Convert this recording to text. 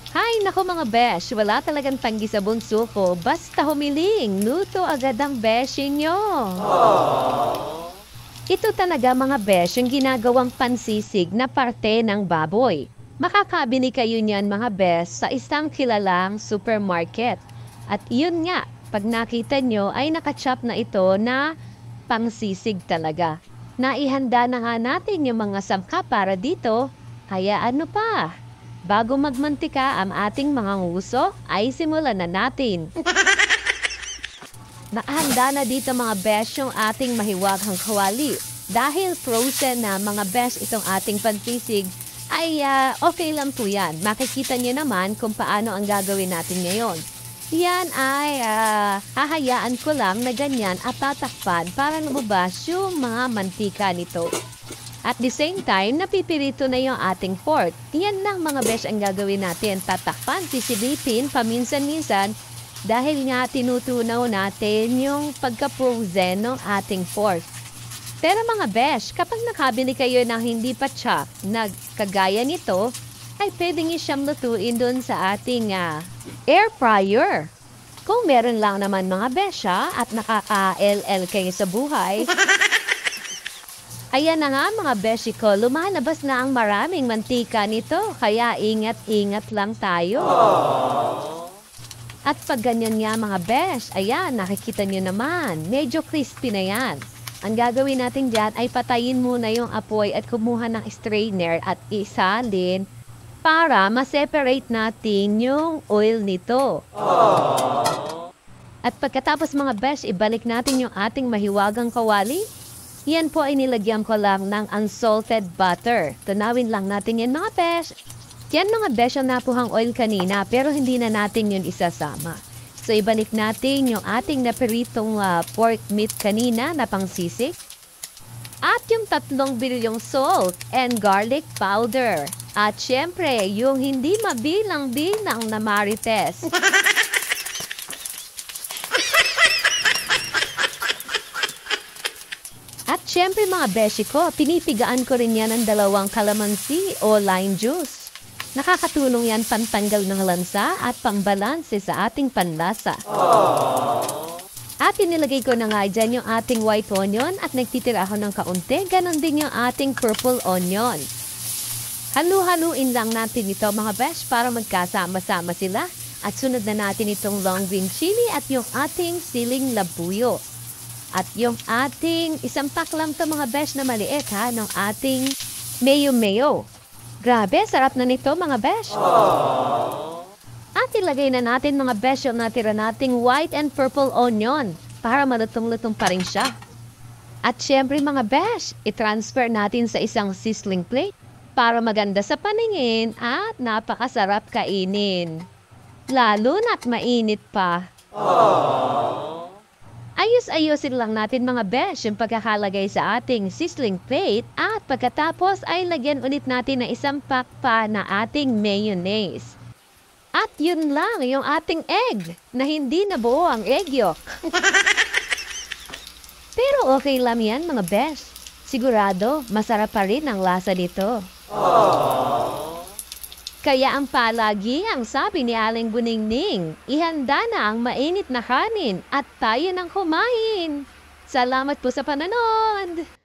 Hay nako mga besh, wala talagang tanggi sa bunso ko. Basta humiling, luto agad ang beshi nyo. Ito talaga mga besh, yung ginagawang pansisig na parte ng baboy. Makakabili kayo niyan mga besh sa isang kilalang supermarket. At yun nga, pag nakita nyo ay nakachop na ito na pangsisig talaga. Naihanda na nga natin yung mga sangkap para dito. Kaya ano pa? Bago magmantika ang ating mga nguso, ay simulan na natin. Nakahanda na dito mga besh yung ating mahiwaghang kawali. Dahil frozen na mga besh itong ating pansisig, ay okay lang po yan. Makikita niyo naman kung paano ang gagawin natin ngayon. Yan ay hahayaan ko lang na ganyan at tatakpan para lumabas yung mga mantika nito. At the same time, napipirito na yung ating pork. Yan lang mga besh ang gagawin natin. Tatakpan, sisilipin, paminsan-minsan dahil nga tinutunaw natin yung pagka-frozen ng ating pork. Pero mga besh, kapag nakabili kayo ng hindi pa chop na kagaya nito, ay pwede nyo siyang lutuin dun sa ating air fryer. Kung meron lang naman mga besh at nakaka-LL kayo sa buhay, ayan na nga mga beshi ko, lumalabas na ang maraming mantika nito, kaya ingat-ingat lang tayo. At pag ganyan nga mga besh, ayan, nakikita nyo naman, medyo crispy na yan. Ang gagawin natin dyan ay patayin muna yung apoy at kumuha ng strainer at isalin para ma-separate natin yung oil nito. At pagkatapos mga besh, ibalik natin yung ating mahiwagang kawali. Yan po ay nilagyan ko lang ng unsalted butter. Tunawin lang natin yan mga besh. Yan mga besh ang napuhang oil kanina pero hindi na natin yun isasama. So ibalik natin yung ating napiritong pork meat kanina na pangsisig. At yung 3 bilyong salt and garlic powder. At syempre, yung hindi mabilang-bilang na marites. At syempre mga beshi ko, pinipigaan ko rin yan ng 2 kalamansi o lime juice. Nakakatulong yan pantanggal ng lansa at pambalanse sa ating panlasa. At inilagay ko na nga dyan yung ating white onion at nagtitira ako ng kaunti. Ganon din yung ating purple onion. Halu-haluin lang natin ito mga besh para magkasama-sama sila. At sunod na natin itong long green chili at yung ating siling labuyo. At yung ating isang pack lang ito mga besh na maliit ng ating mayo-mayo. Grabe, sarap na nito mga besh. At ilagay na natin mga besh yung natira nating white and purple onion para malutong-lutong pa rin siya. At syempre mga besh, i-transfer natin sa isang sizzling plate para maganda sa paningin at napakasarap kainin. Lalo na't mainit pa. Ayos-ayosin lang natin mga besh yung pagkakalagay sa ating sizzling plate at pagkatapos ay lagyan ulit natin ng isang pack pa na ating mayonnaise. At yun lang yung ating egg na hindi nabuo ang egg yolk. Pero okay lang yan mga besh. Sigurado masarap pa rin ang lasa nito. Kaya ang palagi ang sabi ni Aling Buningning, ihanda na ang mainit na kanin at tayo nang kumain. Salamat po sa panonood!